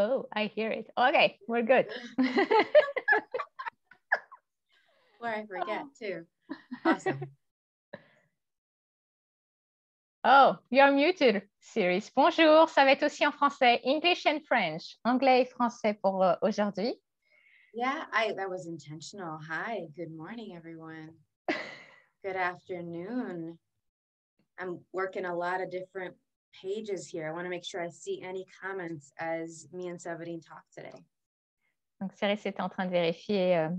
Oh, I hear it. Okay, we're good. Or I forget too. Awesome. Oh, you're muted, Siris. Bonjour, ça va être aussi en français. English and French. Anglais et français pour aujourd'hui. Yeah, that was intentional. Hi, good morning, everyone. Good afternoon. I'm working a lot of different pages here. I want to make sure I see any comments as me and Séverine talk today. Donc, Siris était en train de vérifier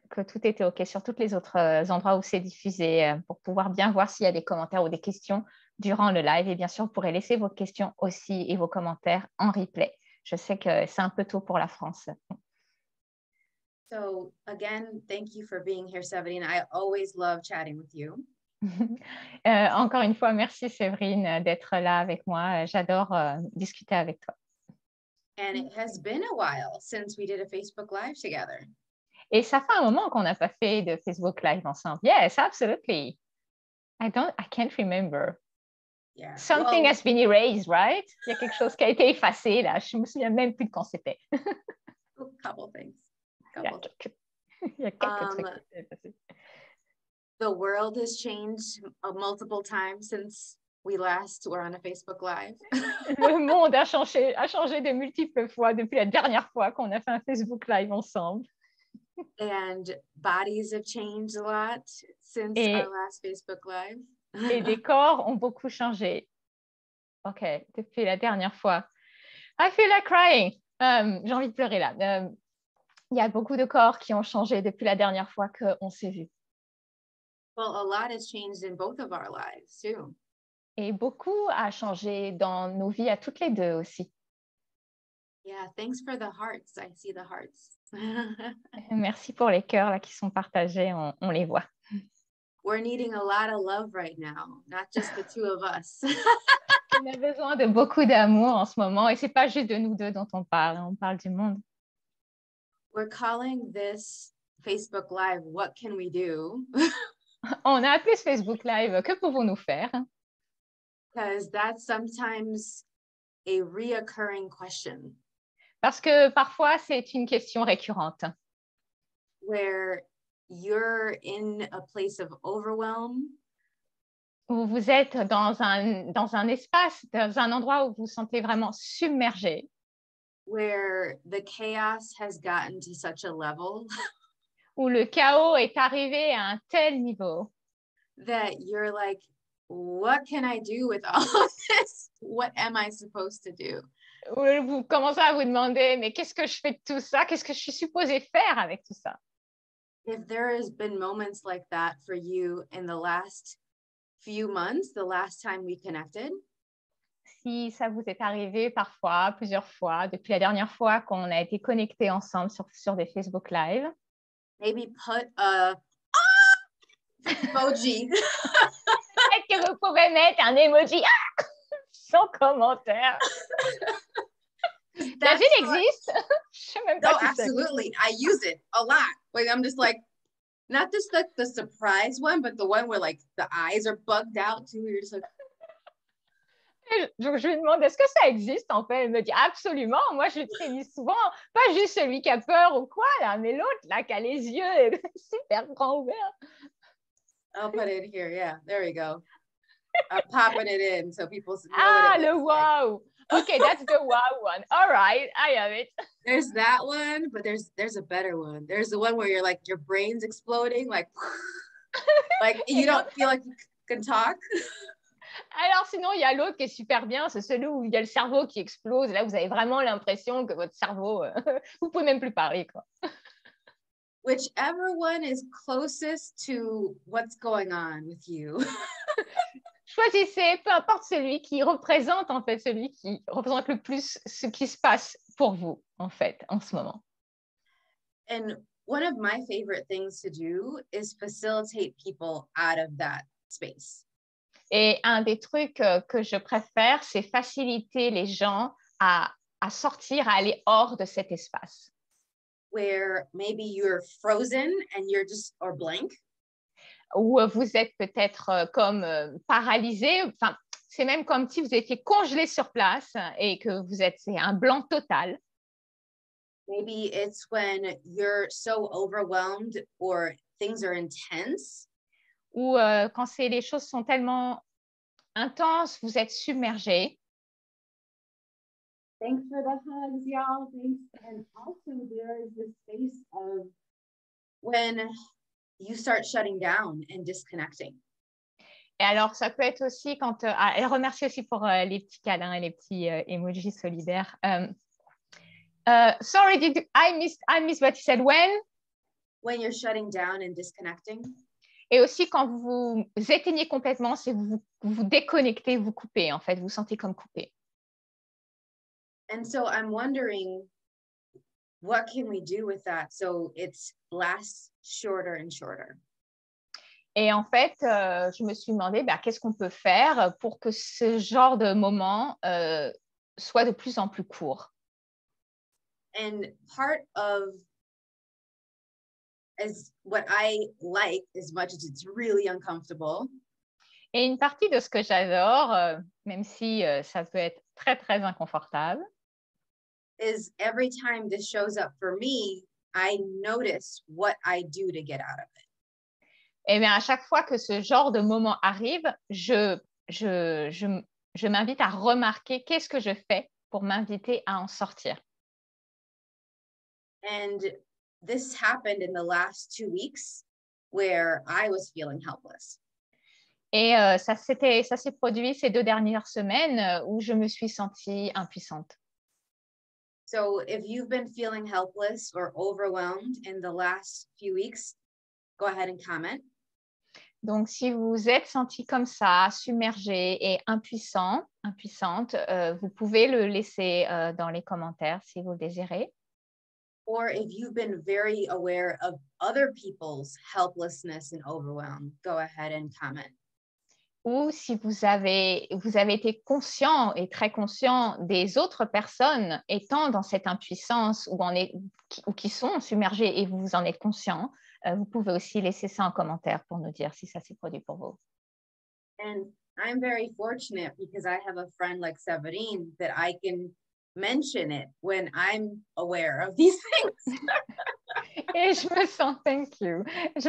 que tout était OK sur tous les autres endroits où c'est diffusé pour pouvoir bien voir s'il y a des commentaires ou des questions durant le live. Et bien sûr, vous pourrez laisser vos questions aussi et vos commentaires en replay. Je sais que c'est un peu tôt pour la France. So again, thank you for being here, Séverine. I always love chatting with you. Encore une fois, merci Séverine d'être là avec moi. J'adore discuter avec toi. And it has been a while since we did a Facebook Live together. Et ça fait un moment qu'on n'a pas fait de Facebook Live ensemble. Yes, absolutely. I can't remember. Yeah. Something has been erased, right? Il y a quelque chose qui a été effacé là. Je me souviens même plus de quand c'était. A couple things. Il y a quelques trucs qui étaient effacés. The world has changed multiple times since we last were on a Facebook Live. Le monde a changé de multiples fois depuis la dernière fois qu'on a fait un Facebook Live ensemble. And bodies have changed a lot since our last Facebook Live. Et les corps ont beaucoup changé. OK, depuis la dernière fois. I feel like crying. J'ai envie de pleurer là. Il y a beaucoup de corps qui ont changé depuis la dernière fois qu'on s'est vu. Well, a lot has changed in both of our lives too. Et beaucoup a changé dans nos vies à toutes les deux aussi. Yeah, thanks for the hearts. I see the hearts. Merci pour les cœurs là, qui sont partagés, on les voit. We're needing a lot of love right now, not just the two of us. On a besoin de beaucoup d'amour en ce moment et c'est pas juste de nous deux dont on parle du monde. We're calling this Facebook Live, What Can We Do? On a appelé ce Facebook Live, que pouvons-nous faire? Because that's sometimes a reoccurring question. Parce que parfois, c'est une question récurrente. Where you're in a place of overwhelm. Où vous êtes dans un espace, dans un endroit où vous vous sentez vraiment submergé. Where the chaos has gotten to such a level. Où le chaos est arrivé à un tel niveau. That you're like, what can I do with all of this? What am I supposed to do? Où vous commencez à vous demander, mais qu'est-ce que je fais de tout ça? Qu'est-ce que je suis supposée faire avec tout ça? If there has been moments like that for you in the last few months, the last time we connected. Si ça vous est arrivé parfois, plusieurs fois, depuis la dernière fois qu'on a été connectés ensemble sur des Facebook Live. Maybe put a emoji. Peut-être que vous pouvez mettre un emoji sans commentaire. Does it exist? Je sais même pas si absolutely. I use it a lot. Like I'm just like, not just like the surprise one, but the one where like the eyes are bugged out too. You're just like. Je lui demande, est-ce que ça existe en fait? Elle me dit absolument. Moi, je l'utilise souvent. Pas juste celui qui a peur ou quoi, là, mais l'autre là qui a les yeux super grands ouverts. I'll put it here. Yeah, there we go. I'm popping it in so people know what it le wow. Like. Okay, that's the wow one. All right, I have it. There's that one, but there's a better one. There's the one where you're like your brain's exploding, like you don't feel like you can talk. Alors sinon, il y a l'autre qui est super bien, c'est celui où il y a le cerveau qui explose. Là, vous avez vraiment l'impression que votre cerveau, vous pouvez même plus parler, quoi. Whichever one is closest to what's going on with you. Choisissez, peu importe celui qui représente en fait, celui qui représente le plus ce qui se passe pour vous en fait en ce moment. And one of my favorite things to do is facilitate people out of that space. Et un des trucs que je préfère, c'est faciliter les gens à sortir, à aller hors de cet espace. Where maybe you're frozen and you're just, or blank. Où vous êtes peut-être comme paralysé. Enfin, c'est même comme si vous étiez congelé sur place et que c'est un blanc total. Maybe it's when you're so overwhelmed or things are intense. Ou quand les choses sont tellement intenses, vous êtes submergé. Thanks for the hugs, y'all. Thanks. And also there is this space of when you start shutting down and disconnecting. Et alors, ça peut être aussi quand... et remercie aussi pour les petits câlins et les petits emojis solidaires. Sorry, I missed what you said. When you're shutting down and disconnecting. Et aussi quand vous éteignez complètement, c'est vous déconnectez, vous coupez, en fait. Vous sentez comme coupé. And so I'm wondering, what can we do with that so it lasts shorter and shorter? Et en fait, je me suis demandé, qu'est-ce qu'on peut faire pour que ce genre de moment soit de plus en plus court. And part of as what I like, as much as it's really uncomfortable. Et une partie de ce que j'adore, même si ça peut être très, très inconfortable, is every time this shows up for me, I notice what I do to get out of it. Et bien, à chaque fois que ce genre de moment arrive, je m'invite à remarquer qu'est-ce que je fais pour m'inviter à en sortir. And this happened in the last 2 weeks where I was feeling helpless. Et ça s'est produit ces 2 dernières semaines où je me suis sentie impuissante. So if you've been feeling helpless or overwhelmed in the last few weeks, go ahead and comment. Donc, si vous êtes senti comme ça, submergé et impuissante, vous pouvez le laisser dans les commentaires si vous le désirez. Or if you've been very aware of other people's helplessness and overwhelm, go ahead and comment. Ou si vous avez été conscient et très conscient des autres personnes étant dans cette impuissance ou qui sont submergées et vous en êtes conscient, vous pouvez aussi laisser ça en commentaire pour nous dire si ça s'est produit pour vous. And I'm very fortunate because I have a friend like Séverine that I can mention it when I'm aware of these things. Et je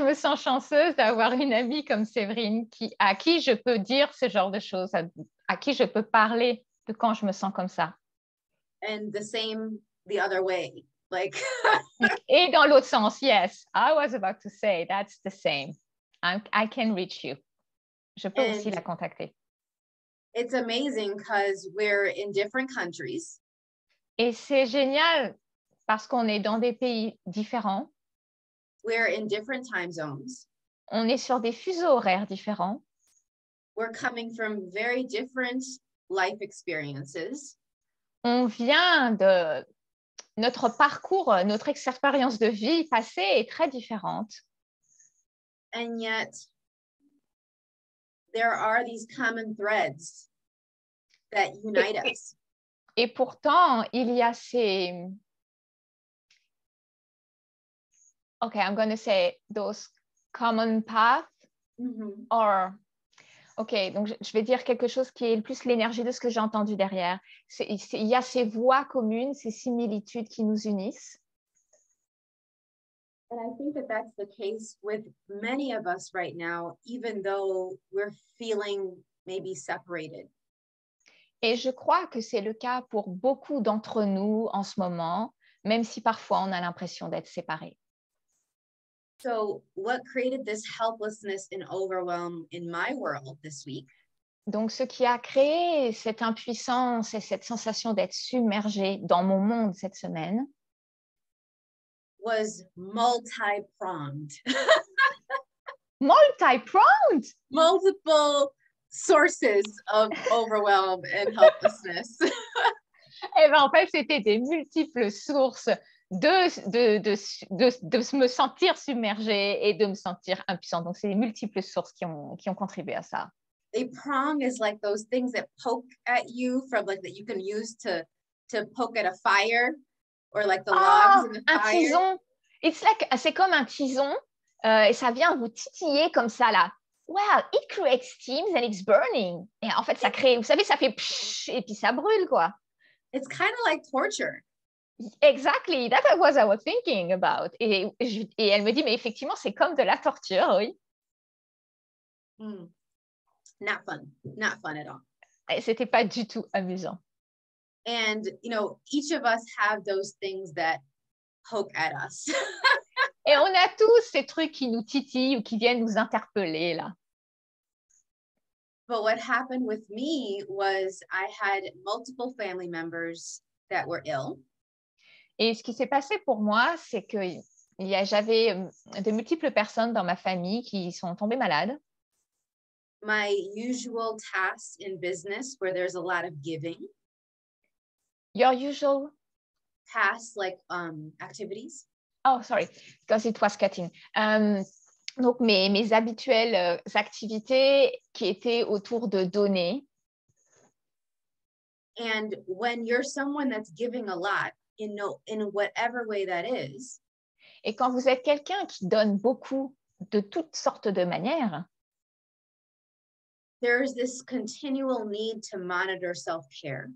me sens chanceuse d'avoir une amie comme Séverine à qui je peux dire ce genre de choses, à qui je peux parler de quand je me sens comme ça. And the same the other way. Like Et dans l'autre sens, yes, I was about to say that's the same. I can reach you. Je peux aussi la contacter. It's amazing because we're in different countries. Et c'est génial parce qu'on est dans des pays différents. We're in different time zones. On est sur des fuseaux horaires différents. We're coming from very different life experiences. On vient de notre parcours, notre expérience de vie passée est très différente. And yet, there are these common threads that unite us. Et pourtant, il y a ces... Okay, I'm going to say those common paths. Mm-hmm. Or... Ok, donc je vais dire quelque chose qui est plus l'énergie de ce que j'ai entendu derrière. Il y a ces voies communes, ces similitudes qui nous unissent. And I think that that's the case with many of us right now, even though we're feeling maybe separated. Et je crois que c'est le cas pour beaucoup d'entre nous en ce moment, même si parfois on a l'impression d'être séparés. So what created this helplessness and overwhelm in my world this week? Donc, ce qui a créé cette impuissance et cette sensation d'être submergé dans mon monde cette semaine was multi-pronged. Multi-pronged? Multiple sources of overwhelm and helplessness. Eh bien, en fait, c'était des multiples sources de me sentir submergée et de me sentir impuissante. Donc, c'est des multiples sources qui ont contribué à ça. A prong is like those things that poke at you from like that you can use to poke at a fire or like the logs in the fire. Un tison. C'est comme un tison et ça vient vous titiller comme ça là. Well, it creates steams and it's burning. Et en fait, ça crée, vous savez, ça fait psh, et puis ça brûle quoi. It's kind of like torture. Exactly, that's what I was thinking about. Et elle me dit, mais effectivement, c'est comme de la torture, oui. Not fun at all. Et c'était pas du tout amusant. And, each of us have those things that poke at us. Et on a tous ces trucs qui nous titillent ou qui viennent nous interpeller, là. But what happened with me was I had multiple family members that were ill. Et ce qui s'est passé pour moi, c'est que j'avais de multiples personnes dans ma famille qui sont tombées malades. My usual tasks in business where there's a lot of giving. Your usual tasks, like activities. Oh, sorry, because it was cutting. Donc, mes habituelles activités qui étaient autour de donner. And when you're someone that's giving a lot, in whatever way that is. Et quand vous êtes quelqu'un qui donne beaucoup de toutes sortes de manières, there's this continual need to monitor self-care.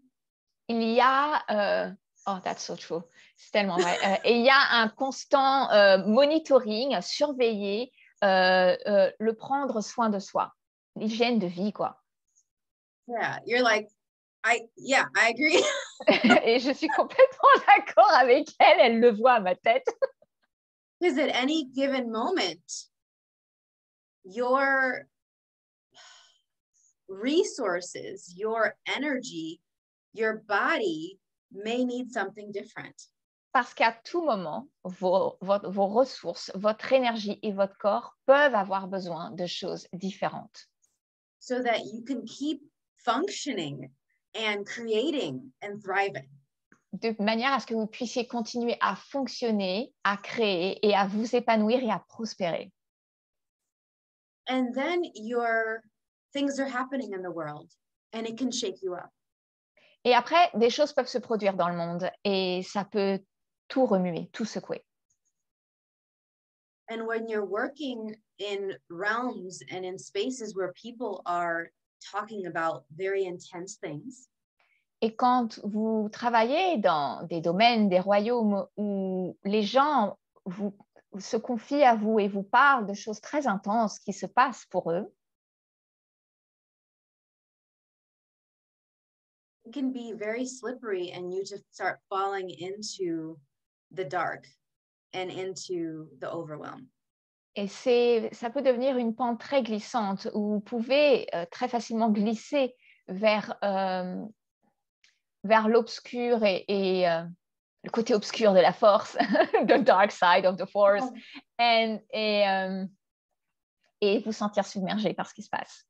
Il y a, oh, that's so true, c'est tellement vrai. Et il y a un constant monitoring, surveiller, le prendre soin de soi, l'hygiène de vie, quoi. Yeah, you're like, I agree. Et je suis complètement d'accord avec elle, elle le voit à ma tête. Because at any given moment, your resources, your energy, your body may need something different. Parce qu'à tout moment, vos ressources, votre énergie et votre corps peuvent avoir besoin de choses différentes. So that you can keep functioning and creating and thriving. De manière à ce que vous puissiez continuer à fonctionner, à créer et à vous épanouir et à prospérer. And then things are happening in the world and it can shake you up. Et après, des choses peuvent se produire dans le monde et ça peut tout remuer, tout secouer. And when you're working in realms and in spaces where people are talking about very intense things. Et quand vous travaillez dans des domaines, des royaumes où les gens se confient à vous et vous parlent de choses très intenses qui se passent pour eux, it can be very slippery and you just start falling into the dark and into the overwhelm. Et ça peut devenir une pente très glissante où vous pouvez très facilement glisser vers l'obscur et le côté obscur de la force, the dark side of the force, et vous sentir submergé par ce qui se passe.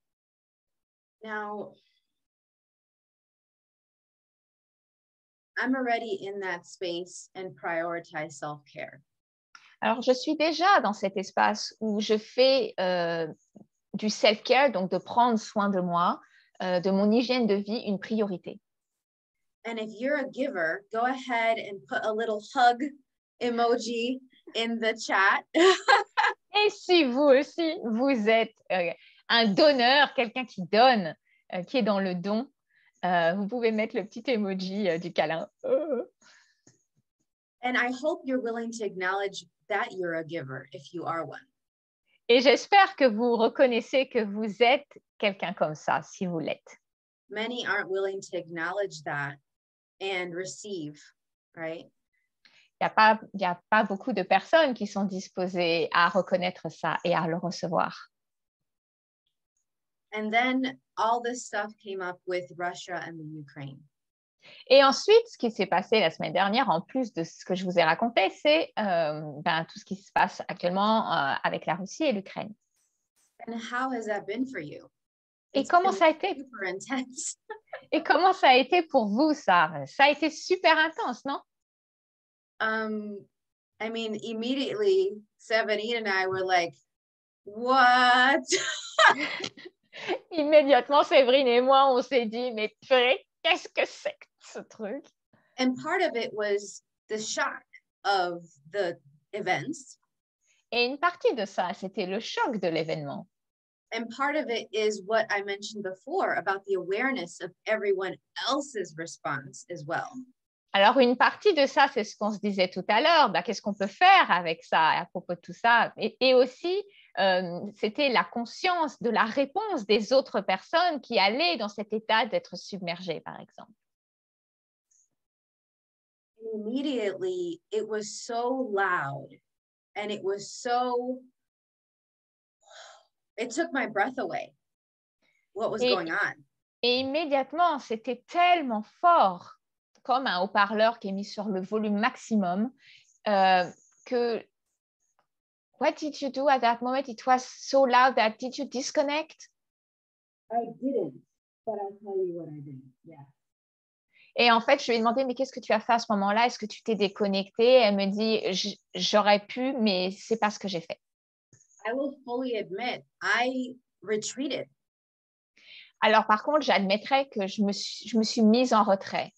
Now, I'm already in that space and prioritize self-care. Alors, je suis déjà dans cet espace où je fais du self-care, donc de prendre soin de moi, de mon hygiène de vie, une priorité. And if you're a giver, go ahead and put a little hug emoji in the chat. Et si vous aussi, vous êtes un donneur, quelqu'un qui donne, qui est dans le don, vous pouvez mettre le petit emoji du câlin. And I hope you're willing to acknowledge that you're a giver if you are one. Et j'espère que vous reconnaissez que vous êtes quelqu'un comme ça, si vous l'êtes. Many aren't willing to acknowledge that and receive, right? Il n'y a pas beaucoup de personnes qui sont disposées à reconnaître ça et à le recevoir. And then all this stuff came up with Russia and the Ukraine. Et ensuite, ce qui s'est passé la semaine dernière, en plus de ce que je vous ai raconté, c'est tout ce qui se passe actuellement avec la Russie et l'Ukraine. And how has that been for you? Et comment ça a été? Super intense. Et comment ça a été pour vous, ça? Ça a été super intense, non? I mean, immediately, Séverine and I were like, what? Immédiatement, Séverine et moi, on s'est dit, mais purée, qu'est-ce que c'est que ce truc? And part of it was the shock of the events. Et une partie de ça, c'était le choc de l'événement. And part of it is what I mentioned before about the awareness of everyone else's response as well. Alors, une partie de ça, c'est ce qu'on se disait tout à l'heure. Qu'est-ce qu'on peut faire avec ça, à propos de tout ça? Et aussi, c'était la conscience de la réponse des autres personnes qui allaient dans cet état d'être submergées, par exemple. Immediately, it was so loud and it was so, it took my breath away. What was going on? Et immédiatement, c'était tellement fort, comme un haut-parleur qui est mis sur le volume maximum, que what did you do at that moment? It was so loud that did you disconnect? I didn't, but I'll tell you what I did. Yeah. Et en fait, je lui ai demandé, mais qu'est-ce que tu as fait à ce moment-là? Est-ce que tu t'es déconnectée? Elle me dit, j'aurais pu, mais c'est pas ce que j'ai fait. I will fully admit, I retreated. Alors, par contre, j'admettrais que je me suis mise en retrait.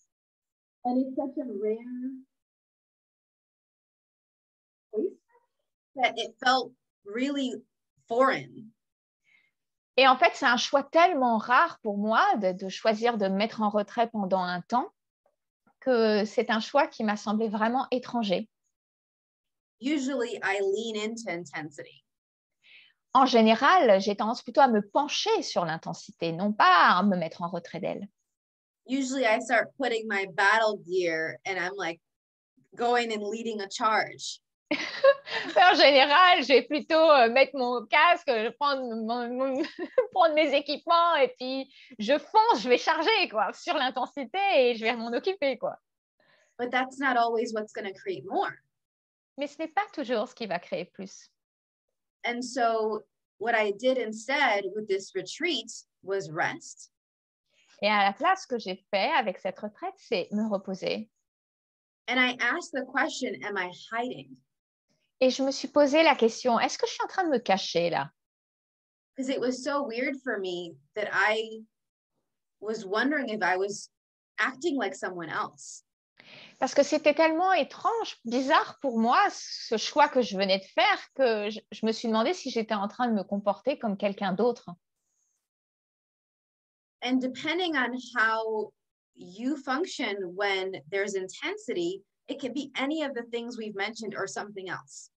And it's such a rare place that it felt really foreign. Et en fait, c'est un choix tellement rare pour moi de choisir de me mettre en retrait pendant un temps que c'est un choix qui m'a semblé vraiment étranger. Usually, I lean into intensity. En général, j'ai tendance plutôt à me pencher sur l'intensité, non pas à me mettre en retrait d'elle. Usually, I start putting my battle gear and I'm like going and leading a charge. En général, je vais plutôt mettre mon casque, prendre mes équipements et puis je fonce, je vais charger quoi, sur l'intensité et je vais m'en occuper, quoi. But that's not always what's going to create more. Mais ce n'est pas toujours ce qui va créer plus. And so what I did instead with this retreat was rest. Et à la place, ce que j'ai fait avec cette retraite, c'est me reposer. And I asked the question, am I hiding? Et je me suis posé la question, est-ce que je suis en train de me cacher là? Because it was so weird for me that I was wondering if I was acting like someone else. Parce que c'était tellement étrange, bizarre pour moi, ce choix que je venais de faire, que je me suis demandé si j'étais en train de me comporter comme quelqu'un d'autre. And depending on how you function when there's intensity, it can be any of the things we've mentioned or something else.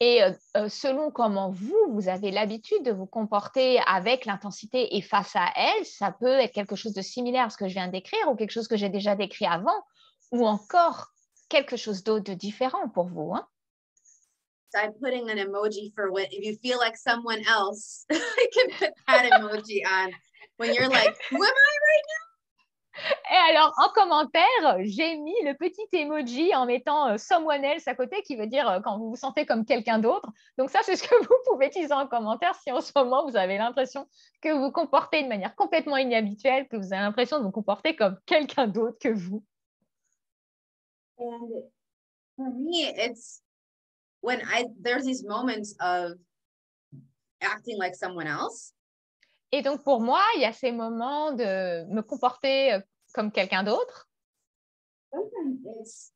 Et selon comment vous avez l'habitude de vous comporter avec l'intensité et face à elle, ça peut être quelque chose de similaire à ce que je viens d'écrire ou quelque chose que j'ai déjà décrit avant ou encore quelque chose d'autre de différent pour vous. Hein? So I'm putting an emoji for when, if you feel like someone else, I can put that emoji on when you're like, who am I right now? Et alors, en commentaire, j'ai mis le petit emoji en mettant someone else à côté, qui veut dire quand vous vous sentez comme quelqu'un d'autre. Donc ça, c'est ce que vous pouvez utiliser en commentaire si en ce moment, vous avez l'impression que vous vous comportez de manière complètement inhabituelle, que vous avez l'impression de vous comporter comme quelqu'un d'autre que vous. And for me, it's when there's these moments of acting like someone else. Et donc, pour moi, il y a ces moments de me comporter comme quelqu'un d'autre. Sometimes it's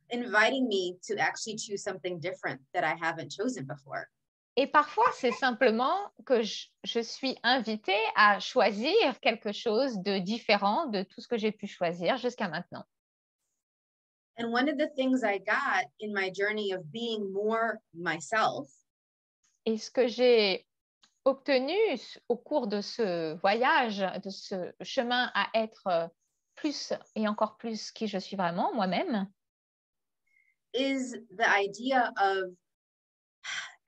inviting me to actually choose something different that I haven't chosen before. Et parfois, c'est simplement que je suis invitée à choisir quelque chose de différent de tout ce que j'ai pu choisir jusqu'à maintenant. And one of the things I got in my journey of being more myself. Et ce que j'ai obtenu au cours de ce voyage, de ce chemin à être plus et encore plus qui je suis vraiment, moi-même, is the idea of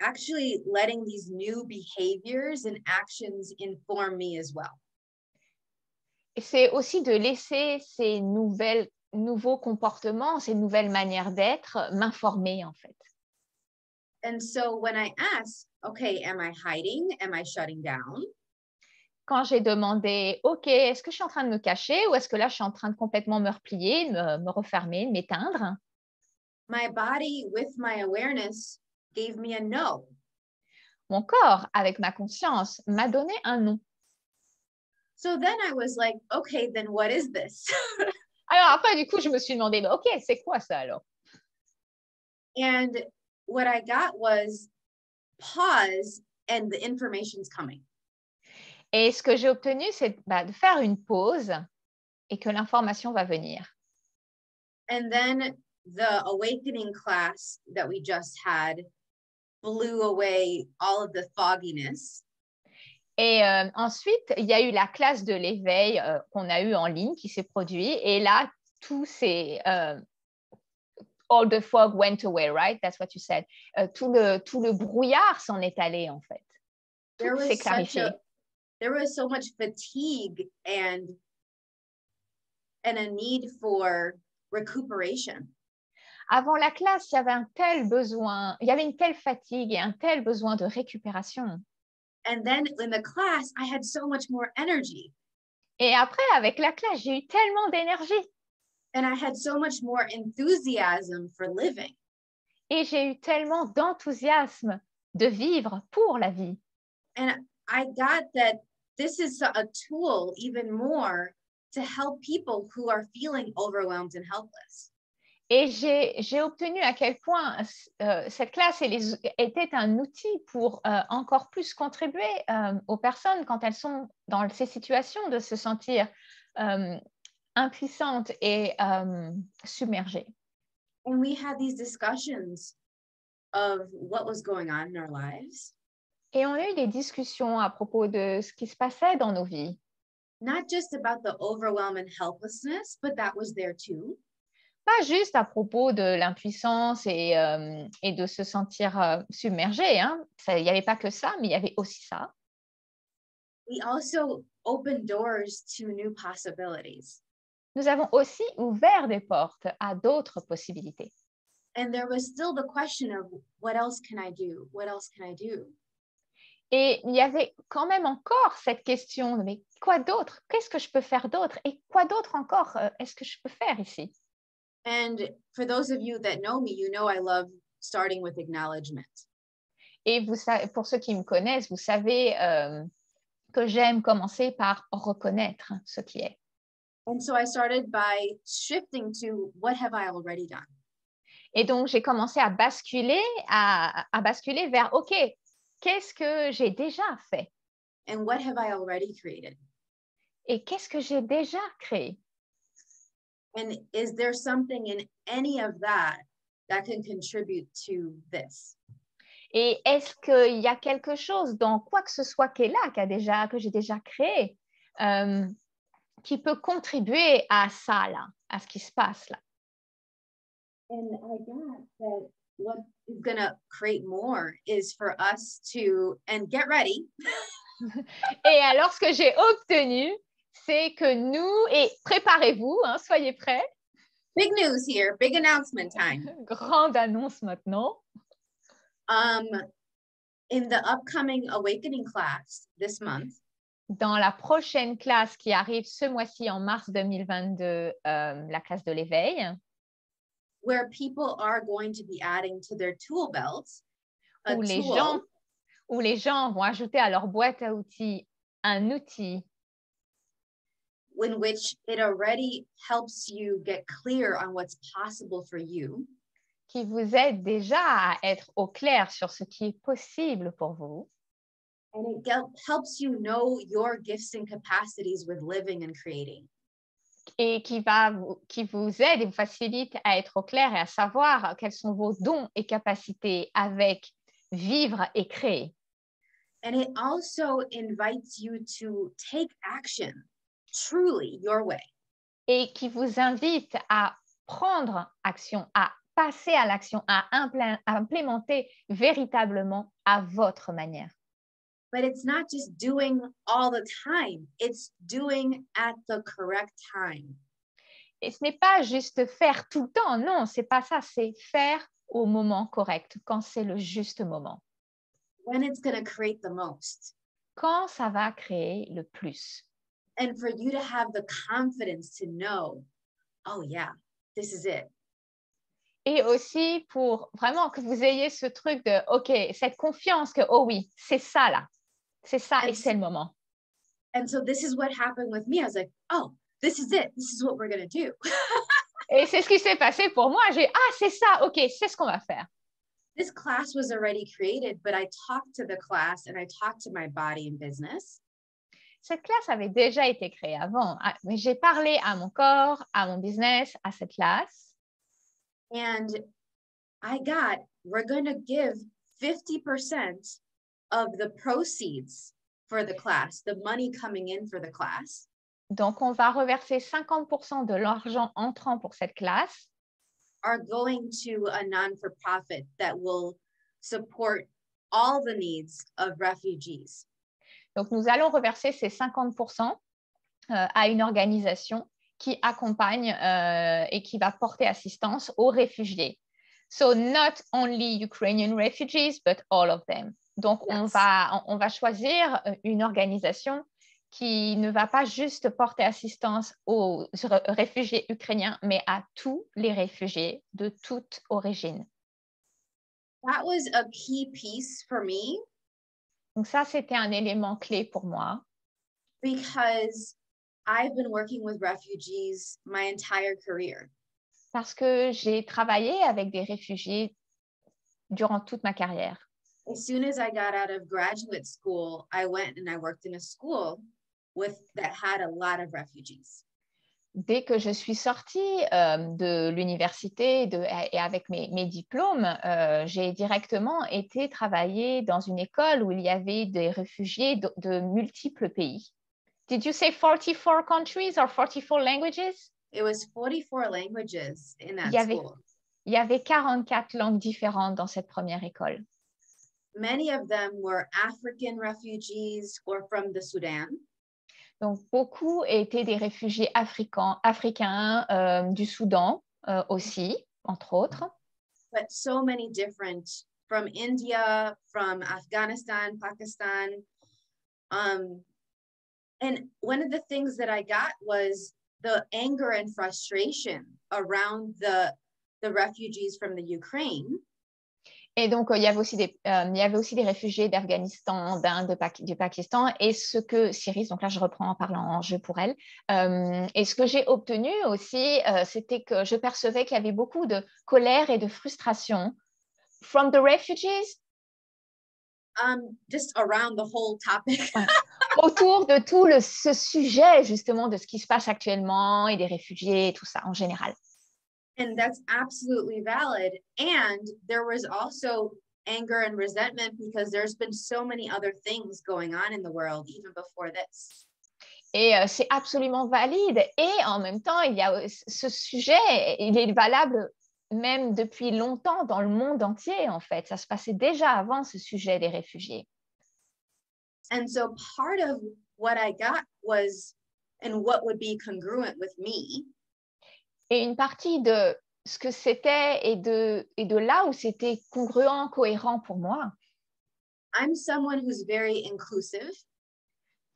actually letting these new behaviors and actions inform me as well. Et c'est aussi de laisser ces nouveaux comportements, ces nouvelles manières d'être m'informer en fait. And so when I ask, okay, am I hiding? Am I shutting down? Quand j'ai demandé, OK, est-ce que je suis en train de me cacher ou est-ce que là, je suis en train de complètement me replier, me refermer, de m'éteindre? My body with my awareness gave me a no. Mon corps, avec ma conscience, m'a donné un non. So then I was like, okay, then what is this? Alors après, du coup, je me suis demandé, OK, c'est quoi ça alors? And what I got was pause and the information's coming. Et ce que j'ai obtenu, c'est de faire une pause et que l'information va venir. And then the awakening class that we just had blew away all of the fogginess. Et ensuite, il y a eu la classe de l'éveil qu'on a eue en ligne qui s'est produit. Et là, tout s'est... all the fog went away, right? That's what you said. Tout le brouillard s'en est allé, en fait. Tout s'est clarifié. There was so much fatigue and a need for recuperation. Avant la classe, il y avait un tel besoin, il y avait une telle fatigue et un tel besoin de récupération. And then in the class, I had so much more energy. Et après, avec la classe, j'ai eu tellement d'énergie. And I had so much more enthusiasm for living. Et j'ai eu tellement d'enthousiasme de vivre pour la vie. And I got that this is a tool even more to help people who are feeling overwhelmed and helpless. Et j'ai obtenu à quel point cette classe était un outil pour encore plus contribuer aux personnes quand elles sont dans ces situations de se sentir impuissantes et submergées. And we had these discussions of what was going on in our lives. Et on a eu des discussions à propos de ce qui se passait dans nos vies. Not just about the overwhelm and helplessness, but that was there too. Pas juste à propos de l'impuissance et de se sentir submergé. Hein. Il n'y avait pas que ça, mais il y avait aussi ça. We also opened doors to new possibilities. Nous avons aussi ouvert des portes à d'autres possibilités. And there was still the question of what else can I do? What else can I do? Et il y avait quand même encore cette question de mais quoi d'autre? Qu'est-ce que je peux faire d'autre? Et quoi d'autre encore est-ce que je peux faire ici? And for those of you that know me, you know I love starting with acknowledgement. Et pour ceux qui me connaissent, vous savez que j'aime commencer par reconnaître ce qui est. And so I started by shifting to what have I already done? Et donc, j'ai commencé à basculer vers, OK, qu'est-ce que j'ai déjà fait? And what have I already created? Et qu'est-ce que j'ai déjà créé? And is there something in any of that can contribute to this? Et est-ce qu'il y a quelque chose dans quoi que ce soit qui est là, que j'ai déjà créé, qui peut contribuer à ça, là, à ce qui se passe là? And I got that what is going to create more is for us to, and get ready. Et alors, ce que j'ai obtenu, c'est que nous, et préparez-vous, hein, soyez prêts. Big news here, big announcement time. Grande annonce maintenant. In the upcoming awakening class this month, dans la prochaine classe qui arrive ce mois-ci en mars 2022, la classe de l'éveil, where people are going to be adding to their tool belts où les gens vont ajouter à leur boîte à outils un outil in which it already helps you get clear on what's possible for you. Qui vous aide déjà à être au clair sur ce qui est possible pour vous. And it helps you know your gifts and capacities with living and creating. Et qui vous aide et vous facilite à être au clair et à savoir quels sont vos dons et capacités avec vivre et créer. And it also invites you to take action truly your way. Et qui vous invite à prendre action, à passer à l'action, à implémenter véritablement à votre manière. But it's not just doing all the time, it's doing at the correct time. Et ce n'est pas juste faire tout le temps, non, c'est pas ça, c'est faire au moment correct, quand c'est le juste moment. When it's going to create the most. Quand ça va créer le plus. And for you to have the confidence to know, oh yeah, this is it. Et aussi pour vraiment que vous ayez ce truc de, OK, cette confiance que, oh oui, c'est ça là. C'est ça et c'est le moment. And so this is what happened with me. I was like, oh, this is it. This is what we're going to do. Et c'est ce qui s'est passé pour moi. C'est ça, OK, c'est ce qu'on va faire. This class was already created, but I talked to the class and I talked to my body and business. Cette classe avait déjà été créée avant, mais j'ai parlé à mon corps, à mon business, à cette classe. And we're going to give 50% of the proceeds for the class, the money coming in for the class. Donc, on va reverser 50% de l'argent entrant pour cette classe. Are going to a non-for-profit that will support all the needs of refugees. Donc, nous allons reverser ces 50% à une organisation qui accompagne et qui va porter assistance aux réfugiés. So, not only Ukrainian refugees, but all of them. Donc, Yes. on va choisir une organisation qui ne va pas juste porter assistance aux réfugiés ukrainiens, mais à tous les réfugiés de toute origine. That was a key piece for me. Donc ça, c'était un élément clé pour moi. Because I've been working with refugees my entire career. Parce que j'ai travaillé avec des réfugiés durant toute ma carrière. As soon as I got out of graduate school, I went and I worked in a school that had a lot of refugees. Dès que je suis sortie de l'université et avec mes diplômes, j'ai directement été travailler dans une école où il y avait des réfugiés de multiples pays. Did you say 44 countries or 44 languages? It was 44 languages in that school. Il y avait 44 langues différentes dans cette première école. Many of them were African refugees or from the Sudan. Donc, beaucoup étaient des réfugiés africains du Soudan aussi, entre autres. But so many different, from India, from Afghanistan, Pakistan. And one of the things that I got was the anger and frustration around the refugees from the Ukraine. Et donc, il y avait aussi des réfugiés d'Afghanistan, d'Inde, du Pakistan. Et ce que Siris, donc là, je reprends en parlant en jeu pour elle, et ce que j'ai obtenu aussi, c'était que je percevais qu'il y avait beaucoup de colère et de frustration from the refugees. Just around the whole topic. Ouais. Autour de tout ce sujet, justement, de ce qui se passe actuellement et des réfugiés et tout ça en général. And that's absolutely valid. And there was also anger and resentment because there's been so many other things going on in the world even before this. Et c'est absolument valide. Et en même temps, il y a ce sujet, il est valable même depuis longtemps dans le monde entier, en fait. Ça se passait déjà avant ce sujet des réfugiés. And so part of what I got was, and what would be congruent with me. Et une partie de ce que c'était et de là où c'était congruent, cohérent pour moi. I'm someone who's very inclusive.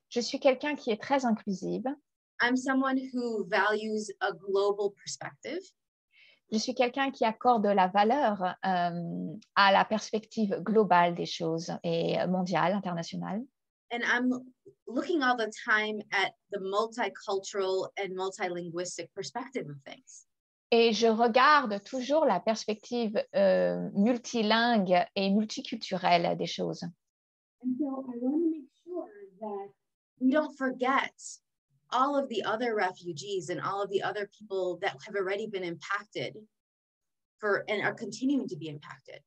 Je suis quelqu'un qui est très inclusive. I'm someone who values a global perspective. Je suis quelqu'un qui accorde la valeur à la perspective globale des choses et mondiale, internationale. And I'm looking all the time at the multicultural and multilinguistic perspective of things. Et je regarde toujours la perspective multilingue et multiculturelle des choses. And so I want to make sure that we don't forget all of the other refugees and all of the other people that have already been impacted and are continuing to be impacted.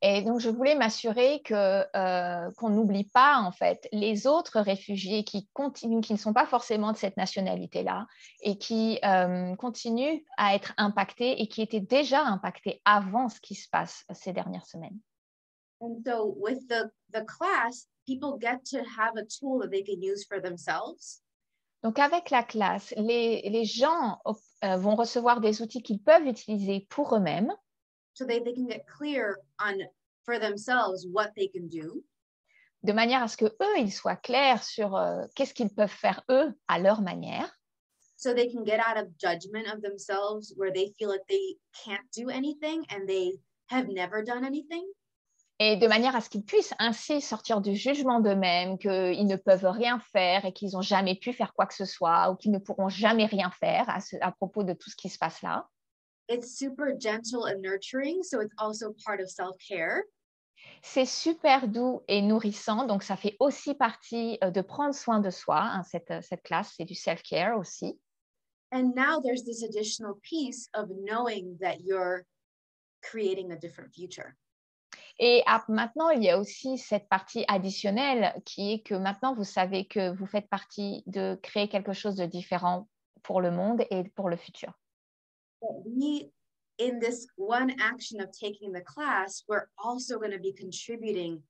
Et donc, je voulais m'assurer qu'on n'oublie pas, en fait, les autres réfugiés qui continuent, qui ne sont pas forcément de cette nationalité-là et qui continuent à être impactés et qui étaient déjà impactés avant ce qui se passe ces dernières semaines. And so with the class, people get to have a tool that they can use for themselves. Donc, avec la classe, les gens vont recevoir des outils qu'ils peuvent utiliser pour eux-mêmes. So they can get clear on for themselves what they can do. De manière à ce que eux, ils soient clairs sur qu'est-ce qu'ils peuvent faire eux à leur manière. So they can get out of judgment of themselves where they feel like they can't do anything and they have never done anything. Et de manière à ce qu'ils puissent ainsi sortir du jugement d'eux-mêmes, qu'ils ne peuvent rien faire et qu'ils n'ont jamais pu faire quoi que ce soit ou qu'ils ne pourront jamais rien faire à propos de tout ce qui se passe là. It's super gentle and nurturing, so it's also part of self-care. C'est super doux et nourrissant, donc ça fait aussi partie de prendre soin de soi. Hein, cette classe, c'est du self-care aussi. And now there's this additional piece of knowing that you're creating a different future. Et maintenant, il y a aussi cette partie additionnelle qui est que maintenant, vous savez que vous faites partie de créer quelque chose de différent pour le monde et pour le futur. We, in this one action of taking the class, we're also going to be contributing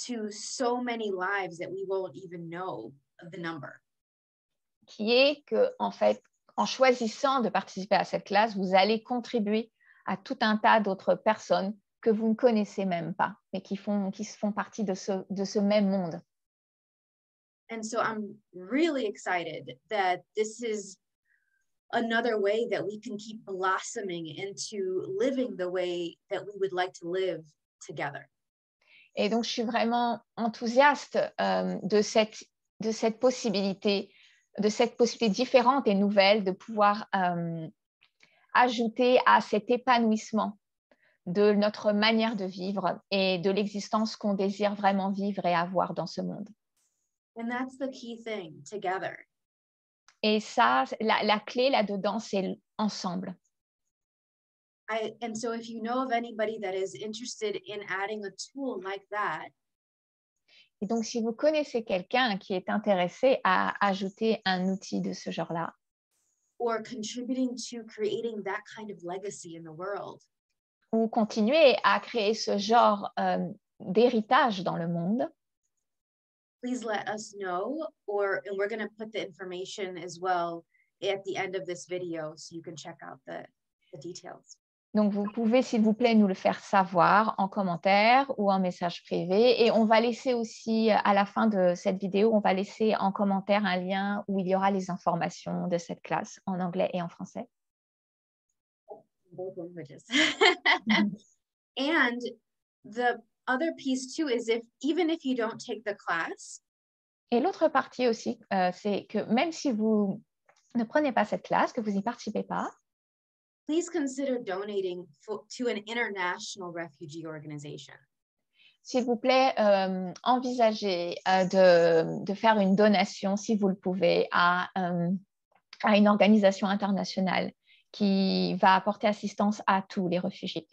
to so many lives that we won't even know the number. Qui est que, en fait, en choisissant de participer à cette classe, vous allez contribuer à tout un tas d'autres personnes que vous ne connaissez même pas, mais qui font partie de ce même monde. And so I'm really excited that this is another way that we can keep blossoming into living the way that we would like to live together. Et donc, je suis vraiment enthousiaste de cette possibilité différente et nouvelle de pouvoir ajouter à cet épanouissement de notre manière de vivre et de l'existence qu'on désire vraiment vivre et avoir dans ce monde. And that's the key thing, together. Et ça, la clé là-dedans, c'est ensemble. And so if you know of anybody that is interested in adding a tool like that, et donc, si vous connaissez quelqu'un qui est intéressé à ajouter un outil de ce genre-là, or contributing to creating that kind of legacy in the world, ou continuer à créer ce genre d'héritage dans le monde, please let us know, and we're going to put the information as well at the end of this video so you can check out the details. Donc, vous pouvez, s'il vous plaît, nous le faire savoir en commentaire ou en message privé. Et on va laisser aussi, à la fin de cette vidéo, on va laisser en commentaire un lien où il y aura les informations de cette classe en anglais et en français. Both languages. And the other piece too is even if you don't take the class. Et l'autre partie aussi, c'est que même si vous ne prenez pas cette classe, que vous n'y participez pas, please consider donating to an international refugee organization. S'il vous plaît, envisagez de faire une donation, si vous le pouvez, à une organisation internationale qui va apporter assistance à tous les réfugiés.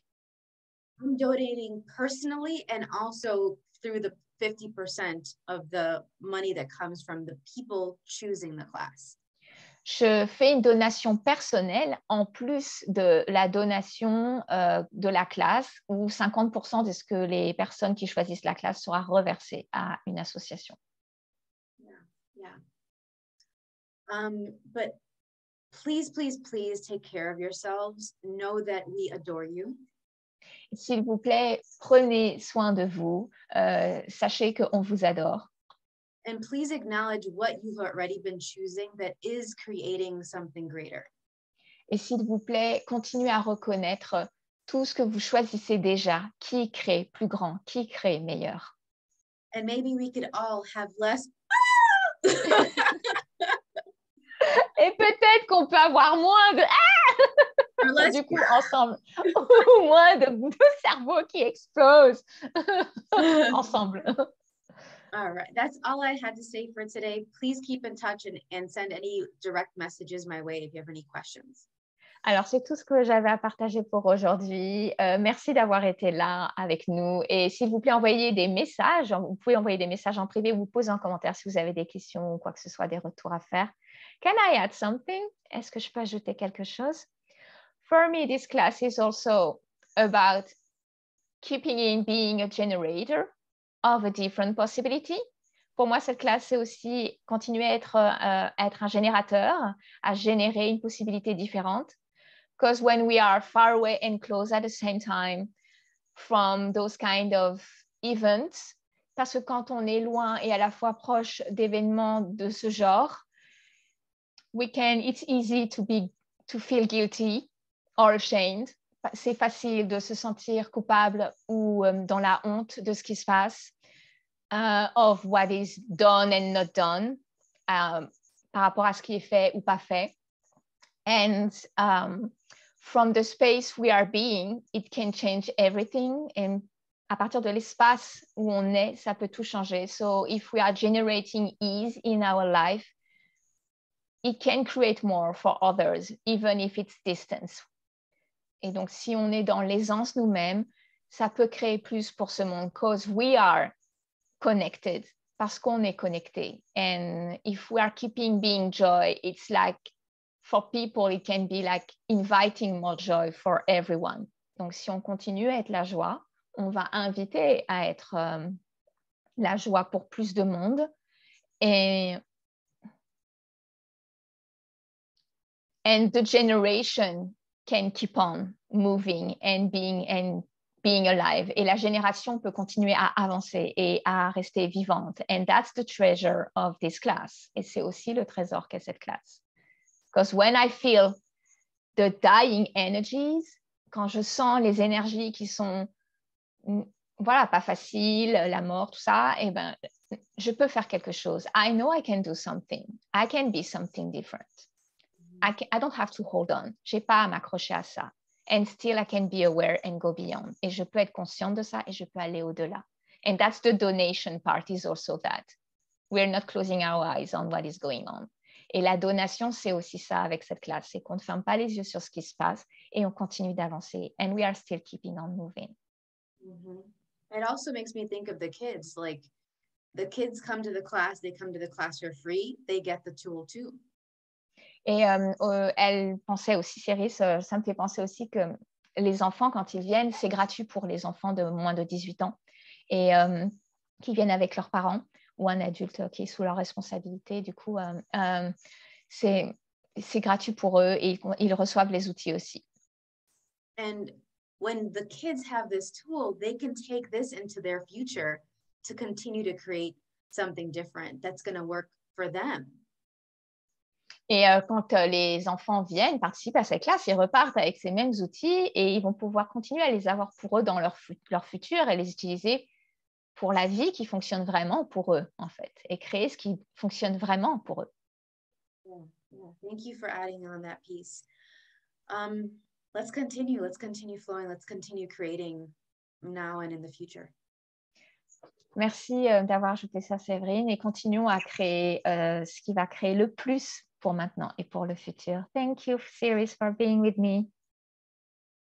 I'm donating personally and also through the 50% of the money that comes from the people choosing the class. Je fais une donation personnelle en plus de la donation de la classe où 50% de ce que les personnes qui choisissent la classe sera reversé à une association. Yeah. But please, please, please take care of yourselves. Know that we adore you. S'il vous plaît, prenez soin de vous. Sachez qu'on vous adore. And please acknowledge what you've already been choosing that is creating something greater. Et s'il vous plaît, continuez à reconnaître tout ce que vous choisissez déjà, qui crée plus grand, qui crée meilleur. And maybe we could all have less. Et peut-être qu'on peut avoir moins de du coup ensemble, ou moins de cerveaux qui explosent ensemble. All right, that's all I had to say for today. Please keep in touch and send any direct messages my way if you have any questions. Alors, c'est tout ce que j'avais à partager pour aujourd'hui. Merci d'avoir été là avec nous. Et s'il vous plaît, envoyez des messages. Vous pouvez envoyer des messages en privé ou vous poser en commentaire si vous avez des questions ou quoi que ce soit, des retours à faire. Can I add something? Est-ce que je peux ajouter quelque chose? For me, this class is also about keeping in being a generator of a different possibility. Pour moi, cette classe, c'est aussi continuer à être un générateur, à générer une possibilité différente. Because when we are far away and close at the same time from those kind of events, parce que quand on est loin et à la fois proche d'événements de ce genre, it's easy to feel guilty or ashamed. C'est facile de se sentir coupable ou dans la honte de ce qui se passe, of what is done and not done, par rapport à ce qui est fait ou pas fait. And from the space we are being, it can change everything. And à partir de l'espace où on est, ça peut tout changer. So if we are generating ease in our life, it can create more for others, even if it's distance. Et donc, si on est dans l'aisance nous-mêmes, ça peut créer plus pour ce monde, because we are connected, parce qu'on est connecté. And if we are keeping being joy, it's like, for people, it can be like inviting more joy for everyone. Donc, si on continue à être la joie, on va inviter à être la joie pour plus de monde. And the generation can keep on moving and being alive. Et la génération peut continuer à avancer et à rester vivante. And that's the treasure of this class. Et c'est aussi le trésor qu'est cette classe. Because when I feel the dying energies, quand je sens les énergies qui sont, voilà, pas faciles, la mort, tout ça, eh ben, je peux faire quelque chose. I know I can do something. I can be something different. I don't have to hold on. J'ai pas à m'accrocher à ça. And still I can be aware and go beyond. Et je peux être consciente de ça et je peux aller au-delà. And that's the donation part is also that. We're not closing our eyes on what is going on. Et la donation, c'est aussi ça avec cette classe. C'est qu'on ne ferme pas les yeux sur ce qui se passe et on continue d'avancer. And we are still keeping on moving. Mm-hmm. It also makes me think of the kids. Like, the kids come to the class, they come to the class for free, they get the tool too. Et elle pensait aussi, Siris, ça me fait penser aussi que les enfants, quand ils viennent, c'est gratuit pour les enfants de moins de 18 ans et qui viennent avec leurs parents ou un adulte qui est sous leur responsabilité. Du coup, c'est gratuit pour eux et ils reçoivent les outils aussi. And when the kids have this tool, they can take this into their future to continue to create something different that's going to work for them. Et quand les enfants viennent, participent à cette classe, ils repartent avec ces mêmes outils et ils vont pouvoir continuer à les avoir pour eux dans leur futur et les utiliser pour la vie qui fonctionne vraiment pour eux, en fait, et créer ce qui fonctionne vraiment pour eux. Yeah. Thank you for adding on that piece. Let's continue flowing, let's continue creating now and in the future. Merci d'avoir ajouté ça, Séverine, et continuons à créer ce qui va créer le plus pour maintenant et pour le futur. Thank you, Siris, for being with me.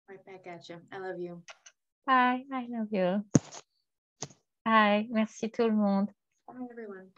Right back at you. I love you. Bye, I love you. Bye, merci tout le monde. Bye, everyone.